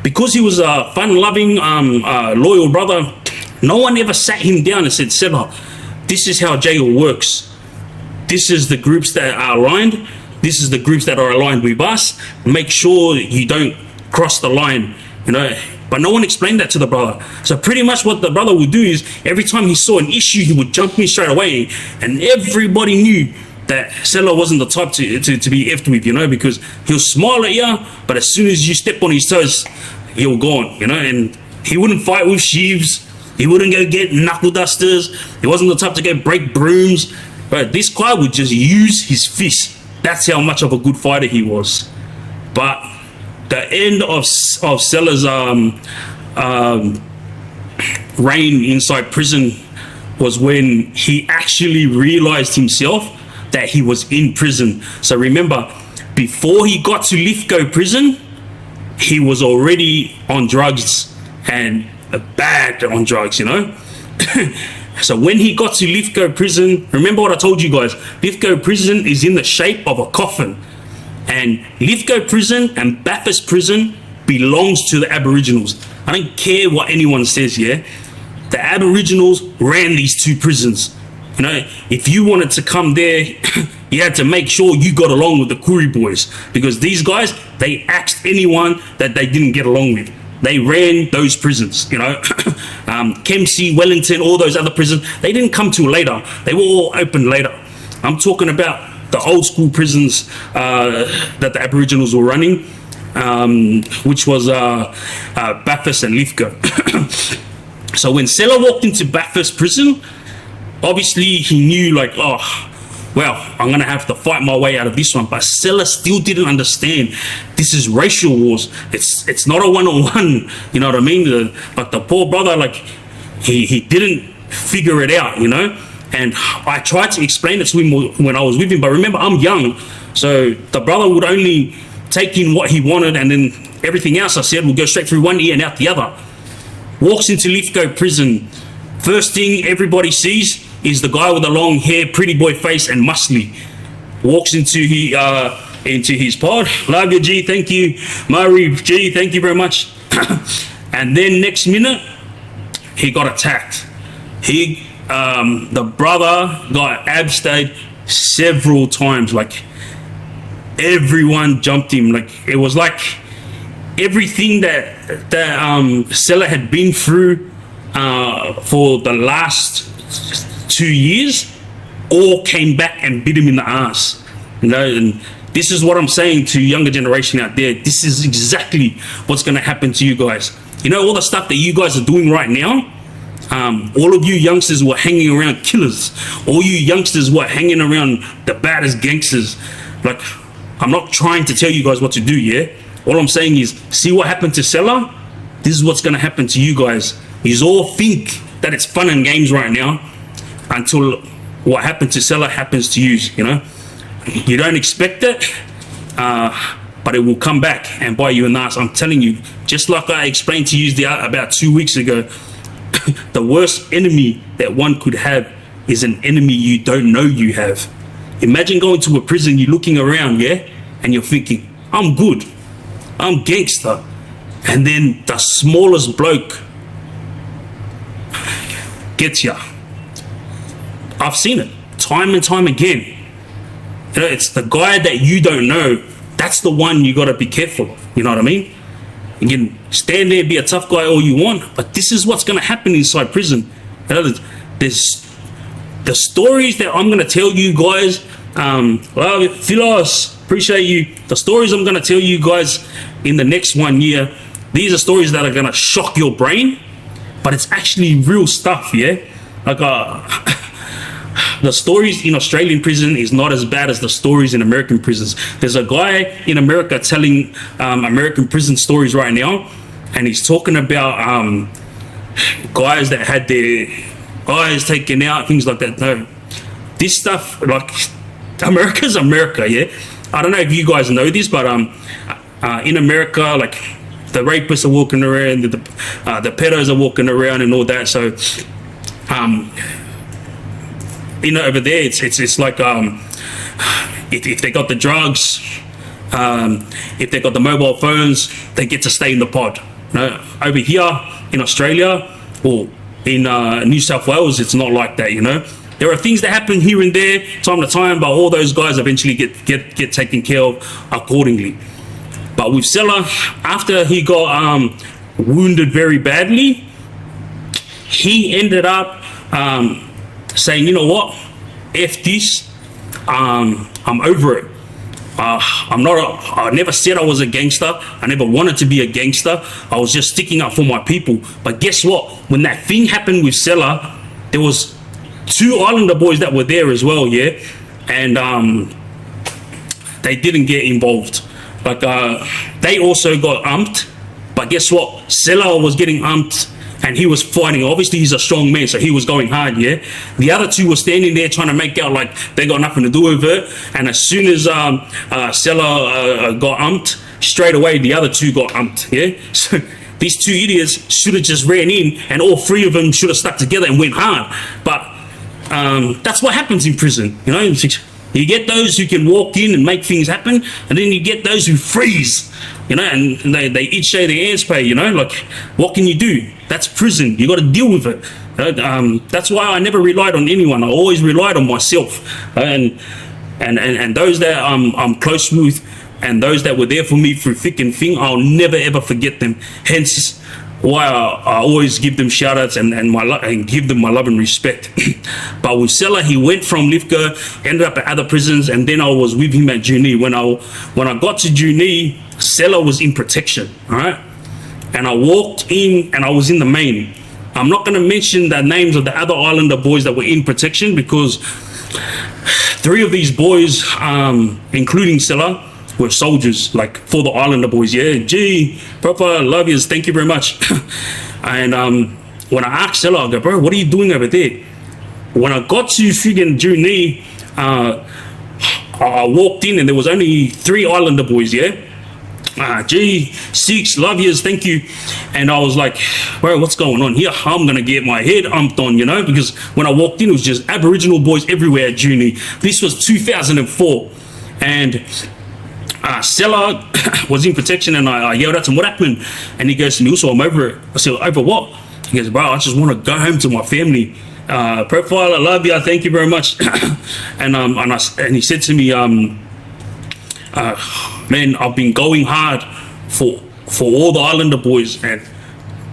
because he was a fun-loving, loyal brother, no one ever sat him down and said, Cella, this is how jail works. This is the groups that are aligned. This is the groups that are aligned with us. Make sure you don't cross the line, you know. But no one explained that to the brother. So pretty much what the brother would do is every time he saw an issue, he would jump in straight away. And everybody knew that Cella wasn't the type to be effed with, you know, because he'll smile at you, but as soon as you step on his toes, you're gone, you know. And he wouldn't fight with sheaves. He wouldn't go get knuckle dusters. He wasn't the type to go break brooms. But this guy would just use his fist. That's how much of a good fighter he was. But the end of Cella's reign inside prison was when he actually realized himself that he was in prison. So remember, before he got to Lithgow prison, he was already on drugs, and bad on drugs, you know. So when he got to Lithgow prison, remember what I told you guys, Lithgow prison is in the shape of a coffin, and Lithgow prison and Bathurst prison belongs to the Aboriginals. I don't care what anyone says, yeah. The Aboriginals ran these two prisons. You know, if you wanted to come there, you had to make sure you got along with the Koori boys, because these guys, they axed anyone that they didn't get along with. They ran those prisons, you know. Kempsey, Wellington, all those other prisons, they didn't come till later. They were all opened later. I'm talking about the old school prisons that the Aboriginals were running, which was Bathurst and Lithgow. So when Cella walked into Bathurst prison, obviously he knew, like, oh, well, I'm going to have to fight my way out of this one. But Cella still didn't understand. This is racial wars. It's not a one-on-one, you know what I mean? But the poor brother, like, he didn't figure it out, you know? And I tried to explain it to him when I was with him. But remember, I'm young. So the brother would only take in what he wanted, and then everything else I said would go straight through one ear and out the other. Walks into Lithgow prison. First thing everybody sees is the guy with the long hair, pretty boy face, and muscly. Walks into his pod. Love you, G, thank you. Murray, G, thank you very much. And then next minute, he got attacked. The brother got abstayed several times. Like, everyone jumped him. Like, it was like everything that Cella had been through for the last 2 years all came back and bit him in the ass, you know. And this is what I'm saying to younger generation out there. This is exactly what's going to happen to you guys. You know, all the stuff that you guys are doing right now, all of you youngsters were hanging around killers, all you youngsters were hanging around the baddest gangsters. Like, I'm not trying to tell you guys what to do, yeah. All I'm saying is, see what happened to Cella? This is what's going to happen to you guys. You all think that it's fun and games right now, until what happened to Cella happens to you, you know. You don't expect it, but it will come back and bite you in the ass. I'm telling you, just like I explained to you about 2 weeks ago, the worst enemy that one could have is an enemy you don't know you have. Imagine going to a prison, you're looking around, yeah, and you're thinking, I'm good, I'm gangster, and then the smallest bloke gets ya. I've seen it time and time again. You know, it's the guy that you don't know. That's the one you got to be careful of. You know what I mean? You can stand there and be a tough guy all you want, but this is what's going to happen inside prison. You know, there's the stories that I'm going to tell you guys. Well, Philos, appreciate you. The stories I'm going to tell you guys in the next 1 year, these are stories that are going to shock your brain, but it's actually real stuff, yeah? Like, the stories in Australian prison is not as bad as the stories in American prisons. There's a guy in America telling American prison stories right now, and he's talking about guys that had their eyes taken out, things like that. No, this stuff, like, America's America, yeah? I don't know if you guys know this, but in America, like, the rapists are walking around, the pedos are walking around and all that. So, you know, over there, it's like, if they got the drugs, if they got the mobile phones, they get to stay in the pod. Over here in Australia or in New South Wales, it's not like that. There are things that happen here and there, time to time, but all those guys eventually get taken care of accordingly. But with Cella, after he got wounded very badly, he ended up saying, you know what, F this, I'm over it. I never said I was a gangster. I never wanted to be a gangster. I was just sticking up for my people. But guess what? When that thing happened with Cella, there was 2 Islander boys that were there as well, yeah? And they didn't get involved. Like, they also got umped. But guess what? Cella was getting umped and he was fighting. Obviously, he's a strong man, so he was going hard, yeah? The other 2 were standing there trying to make out like they got nothing to do with it. And as soon as Cella got umped, straight away the other 2 got umped, yeah? So these 2 idiots should have just ran in and all 3 of them should have stuck together and went hard. But that's what happens in prison, You get those who can walk in and make things happen, and then you get those who freeze, and they each say their ants pay, like, what can you do? That's prison. You got to deal with it. That's why I never relied on anyone. I always relied on myself, and those that I'm close with, and those that were there for me through thick and thin, I'll never ever forget them. Hence why I always give them shout outs and give them my love and respect. But with Cella, he went from Lithgow, ended up at other prisons, and then I was with him at Juni. When I got to Juni, Cella was in protection, all right? And I walked in and I was in the main. I'm not going to mention the names of the other Islander boys that were in protection because 3 of these boys, including Cella, were soldiers, like, for the Islander boys, yeah? Gee, proper love yous, thank you very much. And when I asked Cella, I go, bro, what are you doing over there? When I got to friggin' Juni, I walked in and there was only 3 Islander boys, yeah? Gee, 6, love yous, thank you. And I was like, bro, what's going on here? I'm gonna get my head umped on, because when I walked in, it was just Aboriginal boys everywhere at Juni. This was 2004. And Cella was in protection, and I yelled at him, what happened? And he goes to me, also, I'm over it. I said, over what? He goes, bro, I just want to go home to my family. Profile, I love you, thank you very much. and he said to me, man, I've been going hard for all the Islander boys, and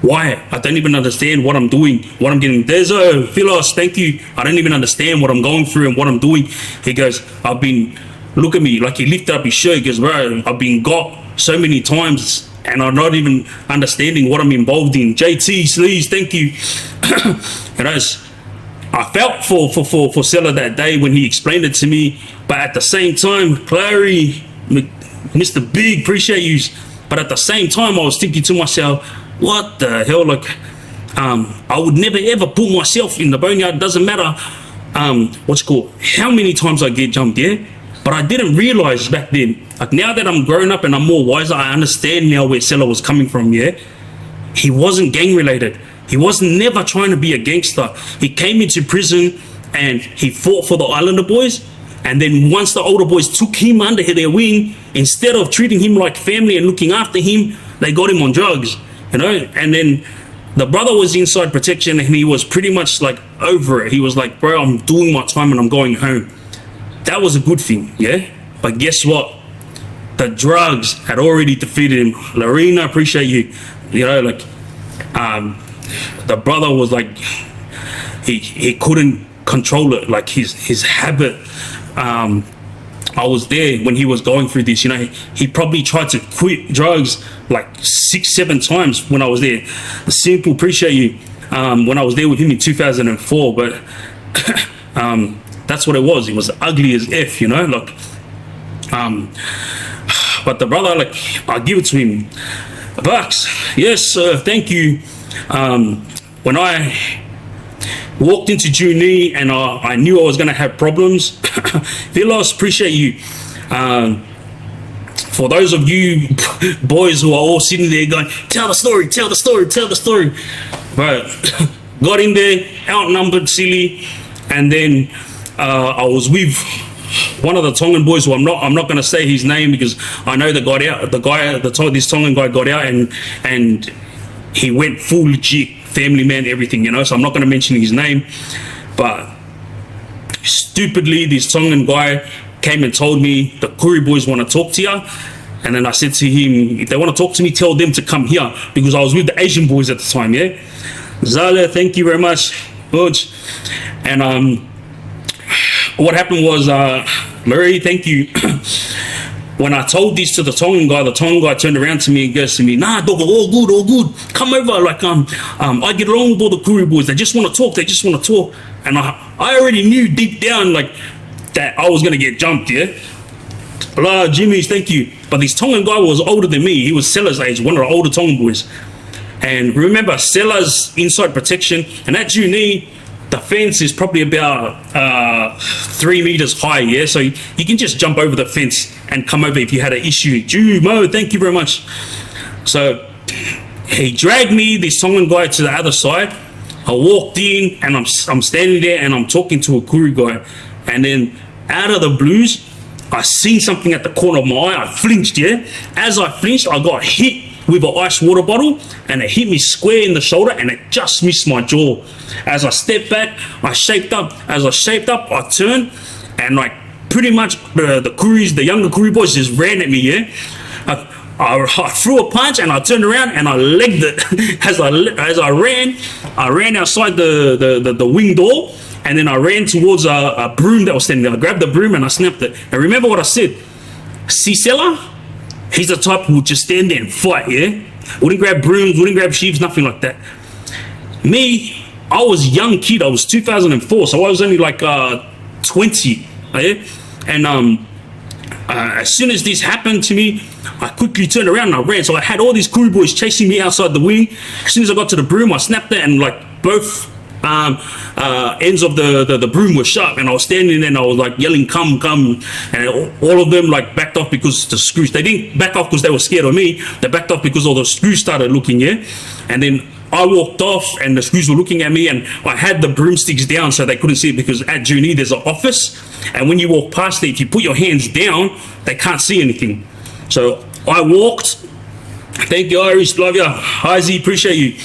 why? I don't even understand what I'm doing, what I'm getting. There's a Philos, thank you. I don't even understand what I'm going through and what I'm doing. He goes, look at me, like, he lifted up his shirt. He goes, bro, I've been got so many times and I'm not even understanding what I'm involved in. JT, Sleaze, thank you. I felt for Cella that day when he explained it to me, but at the same time, Clary, Mr. Big, appreciate you. But at the same time, I was thinking to myself, what the hell, like, I would never ever put myself in the boneyard. It doesn't matter, how many times I get jumped, yeah? But I didn't realize back then, like, now that I'm grown up and I'm more wiser, I understand now where Cella was coming from, yeah? He wasn't gang related. He was never trying to be a gangster. He came into prison and he fought for the Islander boys. And then once the older boys took him under their wing, instead of treating him like family and looking after him, they got him on drugs, And then the brother was inside protection and he was pretty much like over it. He was like, bro, I'm doing my time and I'm going home. That was a good thing, yeah? But guess what? The drugs had already defeated him. Lorena, appreciate you. The brother was like, he couldn't control it, like his habit. I was there when he was going through this, he probably tried to quit drugs like 6-7 times when I was there. Simple, appreciate you. When I was there with him in 2004, but that's what it was. It was ugly as F, but the brother, like, I give it to him. Bucks, yes, sir, thank you. When I walked into Juni and I knew I was going to have problems, Philos, appreciate you. For those of you boys who are all sitting there going, tell the story, tell the story, tell the story. But got in there, outnumbered, silly, and then I was with one of the Tongan boys who I'm not going to say his name because I know this Tongan guy got out and he went full legit family man, everything, you know. So I'm not going to mention his name, but stupidly, this Tongan guy came and told me the Kuri boys want to talk to you. And then I said to him, if they want to talk to me, tell them to come here, because I was with the Asian boys at the time, yeah. Zala, thank you very much, Budge. And what happened was, Murray, thank you. When I told this to the Tongan guy turned around to me and goes to me, nah, dog, all good. Come over, like, I get along with all the Kuri boys. They just want to talk, And I already knew deep down, like, that I was going to get jumped, yeah. Jimmy's, thank you. But this Tongan guy was older than me. He was Cella's age, one of the older Tongan boys. And remember, Cella's inside protection, and at Juni, the fence is probably about 3 meters high, yeah? So you can just jump over the fence and come over if you had an issue. Mo, thank you very much. So he dragged me, this Tongan guy, to the other side. I walked in, and I'm standing there, and I'm talking to a Kuri guy. And then out of the blues, I seen something at the corner of my eye. I flinched, yeah? As I flinched, I got hit with an ice water bottle, and it hit me square in the shoulder, and it just missed my jaw. As I stepped back, I shaped up. As I shaped up, I turned, and like pretty much the younger Kuri boys just ran at me, yeah? I threw a punch, and I turned around, and I legged it. As I ran outside the wing door, and then I ran towards a broom that was standing there. I grabbed the broom, and I snapped it. And remember what I said? See Cella? He's the type who would just stand there and fight, yeah? Wouldn't grab brooms, wouldn't grab sheaves, nothing like that. Me, I was a young kid. I was 2004, so I was only like 20, yeah? And as soon as this happened to me, I quickly turned around and I ran. So I had all these Kuri boys chasing me outside the wing. As soon as I got to the broom, I snapped it, and like both ends of the broom were sharp, and I was standing there and I was like yelling, come, and all of them like backed off because the screws. They didn't back off because they were scared of me. They backed off because all the screws started looking, yeah. And then I walked off, and the screws were looking at me, and I had the broomsticks down so they couldn't see it, because at Juni there's an office, and when you walk past it, if you put your hands down, they can't see anything. So I walked. Thank you, Irish. Love ya. Hi, Z. Appreciate you.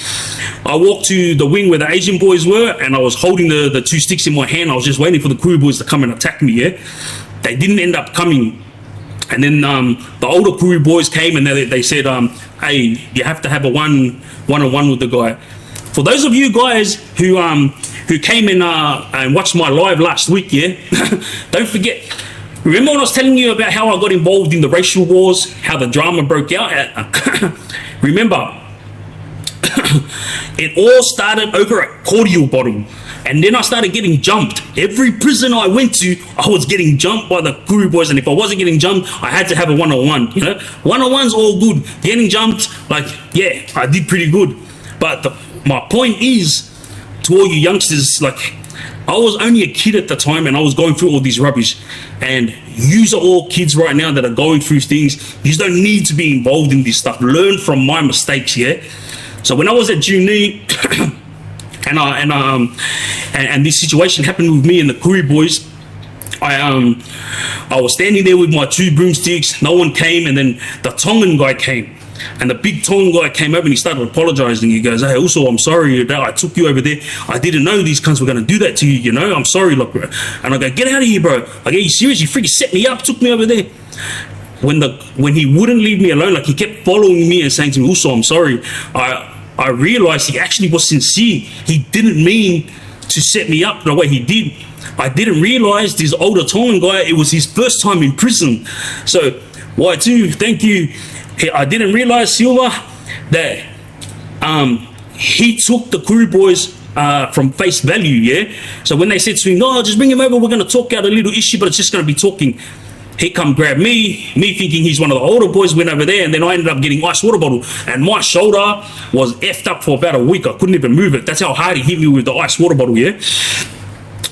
I walked to the wing where the Asian boys were, and I was holding the 2 sticks in my hand. I was just waiting for the Kuri boys to come and attack me, yeah? They didn't end up coming. And then the older Kuri boys came, and they said, hey, you have to have a one-on-one with the guy. For those of you guys who came and watched my live last week, yeah? Don't forget. Remember when I was telling you about how I got involved in the racial wars, how the drama broke out? Remember, it all started over a cordial bottle, and then I started getting jumped. Every prison I went to, I was getting jumped by the Kuri boys, and if I wasn't getting jumped, I had to have a one-on-one, you know? One-on-one's all good. Getting jumped, like, yeah, I did pretty good. But my point is, to all you youngsters, like, I was only a kid at the time, and I was going through all these rubbish. And yous are all kids right now that are going through things. You don't need to be involved in this stuff. Learn from my mistakes, yeah? So when I was at Juni, and this situation happened with me and the Kuri boys, I was standing there with my 2 broomsticks. No one came, and then the Tongan guy came. And the big Tongan guy came over and he started apologizing. He goes, hey, also, I'm sorry that I took you over there. I didn't know these cunts were going to do that to you, you know? I'm sorry, look, bro. And I go, get out of here, bro. Like, are you serious? You freaking set me up, took me over there. When he wouldn't leave me alone, like, he kept following me and saying to me, also, I'm sorry. I realized he actually was sincere. He didn't mean to set me up the way he did. I didn't realize this older Tongan guy, it was his first time in prison. So, Y2, thank you. I didn't realize, Silva, that he took the Kuri boys from face value, yeah? So when they said to him, no, just bring him over, we're going to talk out a little issue, but it's just going to be talking. He come grab me thinking he's one of the older boys, went over there, and then I ended up getting ice water bottle, and my shoulder was effed up for about a week. I couldn't even move it. That's how hard he hit me with the ice water bottle, yeah?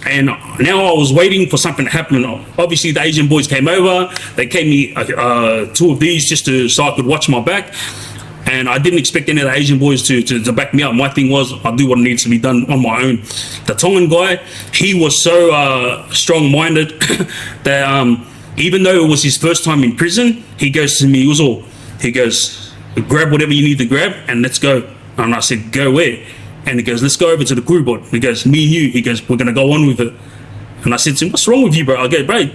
And now I was waiting for something to happen. Obviously, the Asian boys came over. They gave me 2 of these just so I could watch my back. And I didn't expect any of the Asian boys to back me up. My thing was, I'll do what needs to be done on my own. The Tongan guy, he was so strong-minded that even though it was his first time in prison, he goes to me, he goes, grab whatever you need to grab and let's go. And I said, go where? And he goes, let's go over to the crew board. He goes, me and you. He goes, we're going to go on with it. And I said to him, what's wrong with you, bro? I go, bro,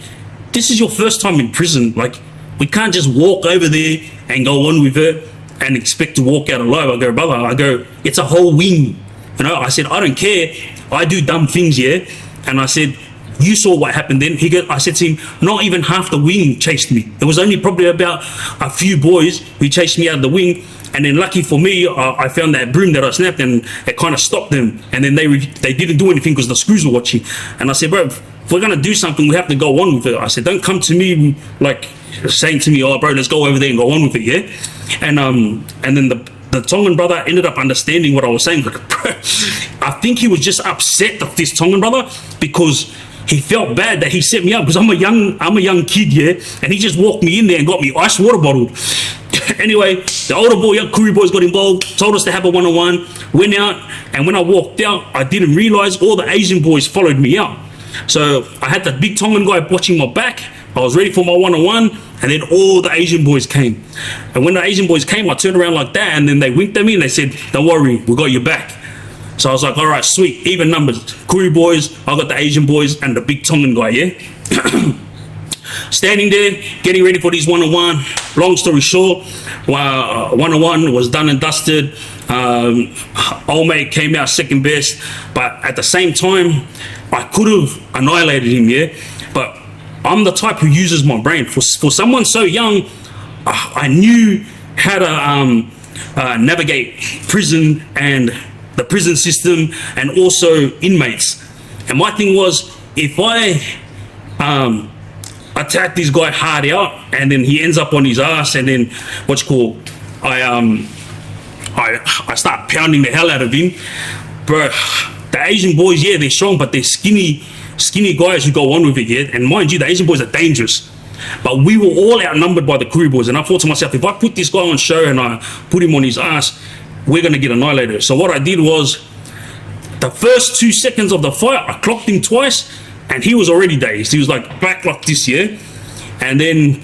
this is your first time in prison. Like, we can't just walk over there and go on with it and expect to walk out alive. I go, brother, I go, it's a whole wing. You know, I said, I don't care. I do dumb things, yeah? And I said, you saw what happened then. I said to him, not even half the wing chased me. It was only probably about a few boys who chased me out of the wing. And then lucky for me, I found that broom that I snapped and it kind of stopped them. And then they didn't do anything because the screws were watching. And I said, bro, if we're going to do something, we have to go on with it. I said, don't come to me like saying to me, oh, bro, let's go over there and go on with it, yeah? And then the Tongan brother ended up understanding what I was saying. Like, bro, I think he was just upset of this Tongan brother because he felt bad that he set me up because I'm a young kid, yeah? And he just walked me in there and got me ice water bottled. Anyway, the older boy, young Koori boys got involved, told us to have a one-on-one, went out, and when I walked out, I didn't realize all the Asian boys followed me out. So I had the big Tongan guy watching my back. I was ready for my one-on-one, and then all the Asian boys came. And when the Asian boys came, I turned around like that, and then they winked at me and they said, don't worry, we got your back. So I was like, all right, sweet, even numbers. Koori boys, I got the Asian boys and the big Tongan guy, yeah? Standing there, getting ready for these one-on-one. Long story short, one-on-one was done and dusted. Old mate came out second best, but at the same time, I could have annihilated him, yeah? But I'm the type who uses my brain. For someone so young, I knew how to navigate prison and the prison system and also inmates. And my thing was, if I attack this guy hard out and then he ends up on his ass and then I start pounding the hell out of him, bro, the Asian boys, yeah, they're strong, but they're skinny guys who go on with it, yeah? And mind you, the Asian boys are dangerous. But we were all outnumbered by the Koori boys, and I thought to myself, if I put this guy on show and I put him on his ass, we're going to get annihilated. So what I did was, the first 2 seconds of the fight, I clocked him twice, and he was already dazed. He was like back like this, yeah? And then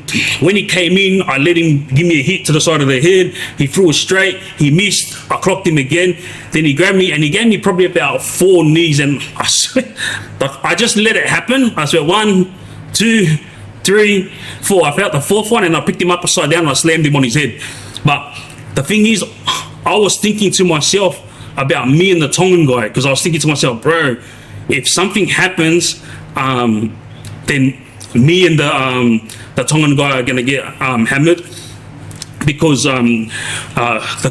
when he came in, I let him give me a hit to the side of the head. He threw it straight. He missed. I clocked him again. Then he grabbed me and he gave me probably about 4 knees. And I swear, I just let it happen. I swear, 1, 2, 3, 4. I felt the 4th one and I picked him up upside down and I slammed him on his head. But the thing is, I was thinking to myself about me and the Tongan guy, because I was thinking to myself, bro, if something happens, then me and the Tongan guy are gonna get hammered, because the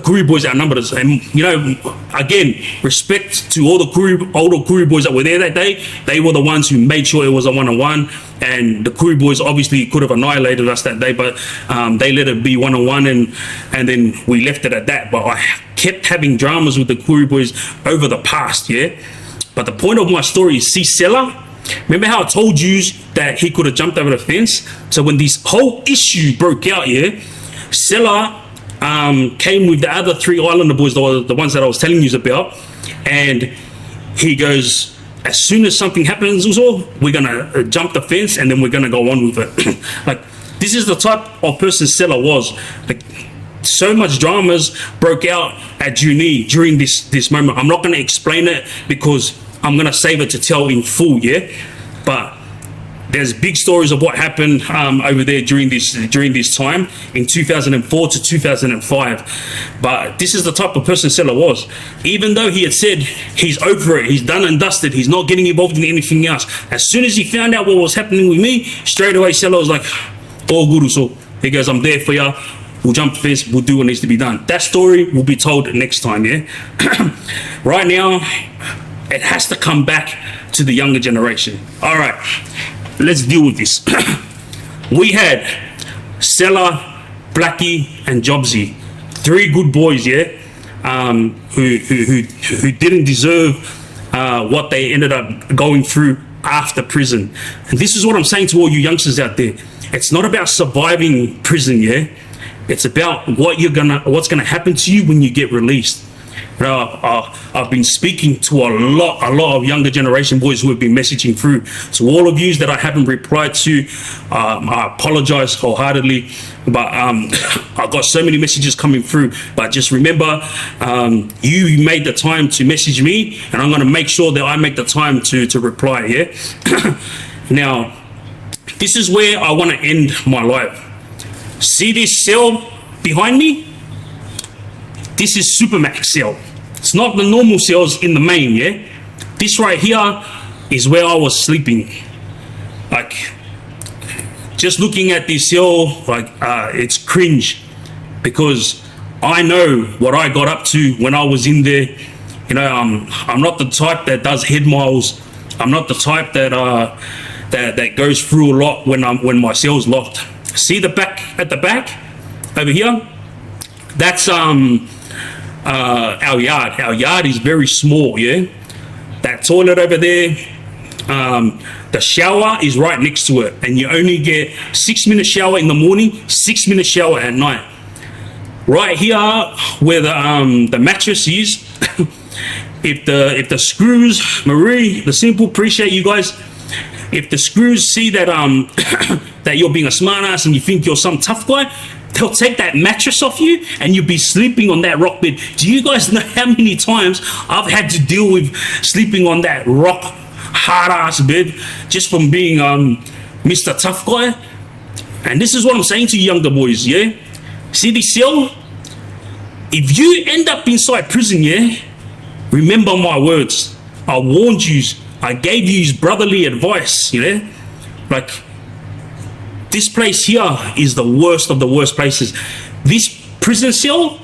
Koori boys outnumbered us. And you know, again, respect to all the older Koori boys that were there that day. They were the ones who made sure it was a one-on-one, and the Koori boys obviously could have annihilated us that day, but they let it be one-on-one, and then we left it at that. But I kept having dramas with the Koori boys over the past, yeah. But the point of my story is, see Cella, remember how I told you that he could have jumped over the fence? So when this whole issue broke out, yeah, Cella came with the other 3 Islander boys, the ones that I was telling you about, and he goes, as soon as something happens, also, we're gonna jump the fence and then we're gonna go on with it. Like, this is the type of person Cella was. Like, so much dramas broke out at Juni during this moment. I'm not gonna explain it because I'm gonna save it to tell in full, yeah. But there's big stories of what happened over there during this time in 2004 to 2005. But this is the type of person Cella was. Even though he had said he's over it, he's done and dusted, he's not getting involved in anything else, as soon as he found out what was happening with me, straight away Cella was like, all good, so he goes, I'm there for ya, we'll jump the fence, we'll do what needs to be done. That story will be told next time, yeah. Right now, it has to come back to the younger generation. All right, let's deal with this. We had Cella, Blackie, and Jobsy, 3 good boys, yeah, who didn't deserve what they ended up going through after prison. And this is what I'm saying to all you youngsters out there. It's not about surviving prison, yeah. It's about what's gonna happen to you when you get released. You know, I've been speaking to a lot of younger generation boys who have been messaging through. So all of you that I haven't replied to, I apologize wholeheartedly, but I've got so many messages coming through. But just remember, you made the time to message me, and I'm going to make sure that I make the time to reply. Yeah. Now, this is where I want to end my life. See this cell behind me? This is supermax cell. It's not the normal cells in the main, yeah? This right here is where I was sleeping. Like, just looking at this cell, like, it's cringe, because I know what I got up to when I was in there. You know, I'm not the type that does head miles. I'm not the type that that goes through a lot when my cell's locked. See the back at the back over here? That's our yard. Our yard is very small, yeah? That toilet over there, the shower is right next to it, and you only get 6-minute shower in the morning, 6-minute shower at night. Right here where the mattress is, if the screws, Marie, the simple, appreciate you guys. If the screws see that that you're being a smart ass and you think you're some tough guy, they'll take that mattress off you and you'll be sleeping on that rock bed. Do you guys know how many times I've had to deal with sleeping on that rock hard ass bed just from being Mr. Tough Guy? And this is what I'm saying to younger boys, yeah? See this cell? If you end up inside prison, yeah, remember my words. I warned you. I gave you brotherly advice, you know? Like, this place here is the worst of the worst places. This prison cell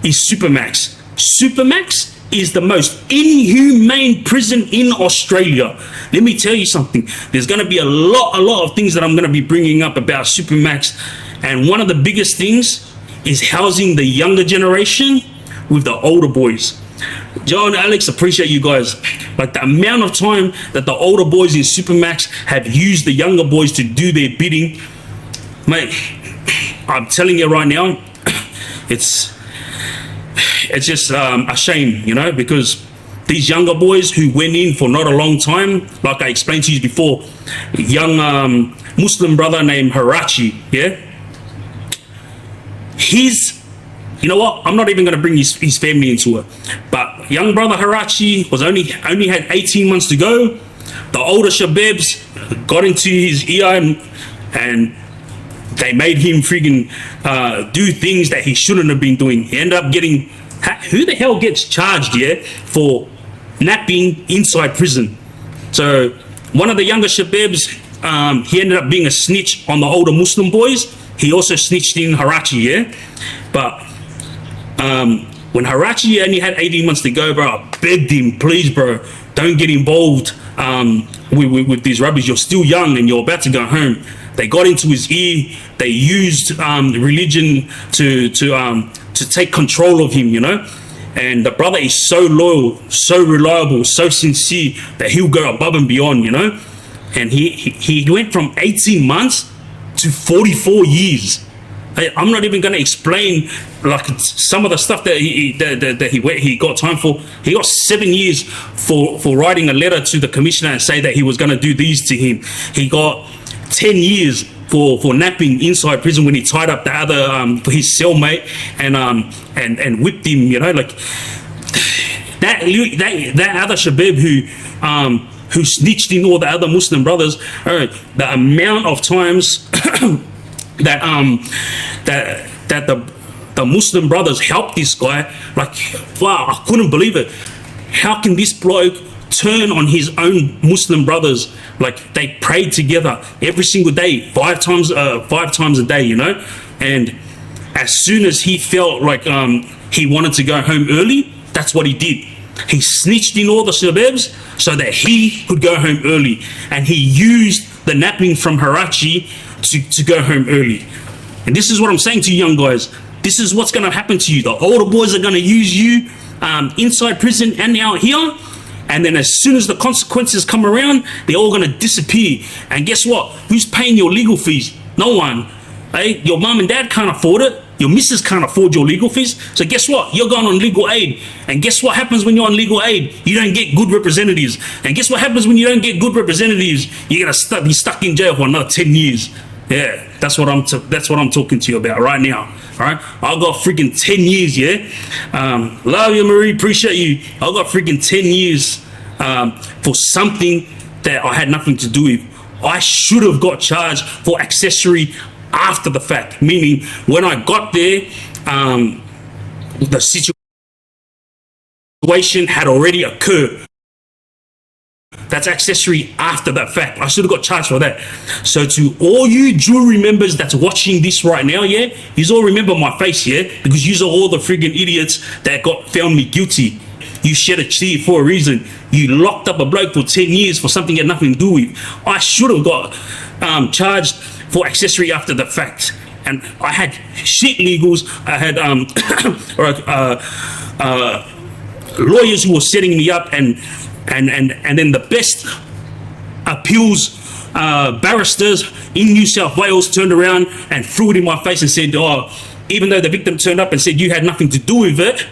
is supermax. Supermax is the most inhumane prison in Australia. Let me tell you something. There's going to be a lot of things that I'm going to be bringing up about supermax. And one of the biggest things is housing the younger generation with the older boys. John, Alex, appreciate you guys. Like, the amount of time that the older boys in supermax have used the younger boys to do their bidding, mate, I'm telling you right now, it's just a shame, you know, because these younger boys who went in for not a long time, like I explained to you before, a young Muslim brother named Harachi, yeah, you know what? I'm not even going to bring his family into it. But young brother Harachi was only had 18 months to go. The older Shabebs got into his ear and they made him friggin' do things that he shouldn't have been doing. He ended up getting, who the hell gets charged, yeah, for napping inside prison? So one of the younger Shabebs, he ended up being a snitch on the older Muslim boys. He also snitched in Harachi, yeah? But when Harachi only had 18 months to go, bro, I begged him, please, bro, don't get involved with these rubbish. You're still young and you're about to go home. They got into his ear. They used religion to take control of him, you know. And the brother is so loyal, so reliable, so sincere that he'll go above and beyond, you know. And he went from 18 months to 44 years. I'm not even going to explain like some of the stuff that he got time for. He got 7 years for writing a letter to the commissioner and say that he was going to do these to him. He got 10 years for napping inside prison when he tied up the other for his cellmate and whipped him. You know, like that other Shabeb who snitched in all the other Muslim brothers. The amount of times that the Muslim brothers helped this guy, like, wow, I couldn't believe it. How can this bloke turn on his own Muslim brothers? Like, they prayed together every single day, five times a day, you know. And as soon as he felt like he wanted to go home early, that's what he did. He snitched in all the Shabebs so that he could go home early, and he used the napping from Harachi to go home early. And this is what I'm saying to you young guys. This is what's going to happen to you. The older boys are going to use you inside prison and out here. And then as soon as the consequences come around, they're all going to disappear. And guess what? Who's paying your legal fees? No one. Hey, your mom and dad can't afford it. Your missus can't afford your legal fees. So guess what? You're going on legal aid. And guess what happens when you're on legal aid? You don't get good representatives. And guess what happens when you don't get good representatives? You're going to be stuck in jail for another 10 years. Yeah, that's what I'm talking to you about right now. All right, I got freaking 10 years. Yeah, love you, Marie. Appreciate you. I got freaking 10 years for something that I had nothing to do with. I should have got charged for accessory after the fact, meaning when I got there, the situation had already occurred. That's accessory after that fact. I should have got charged for that. So to all you jewelry members that's watching this right now, yeah, you all remember my face, yeah, because you are all the friggin' idiots that found me guilty. You shed a tear for a reason. You locked up a bloke for 10 years for something you had nothing to do with. I should have got charged for accessory after the fact. And I had shit legals. I had lawyers who were setting me up, and then the best appeals barristers in New South Wales turned around and threw it in my face and said, oh, even though the victim turned up and said you had nothing to do with it,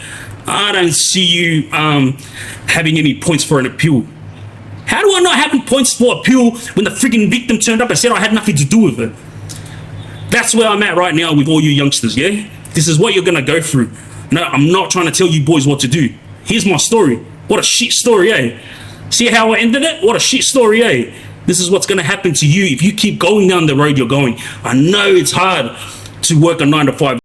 I don't see you having any points for an appeal. How do I not have points for appeal when the freaking victim turned up and said I had nothing to do with it? That's where I'm at right now with all you youngsters, yeah? This is what you're gonna go through. No, I'm not trying to tell you boys what to do. Here's my story. What a shit story, eh? See how I ended it? What a shit story, eh? This is what's gonna happen to you if you keep going down the road you're going. I know it's hard to work a 9 to 5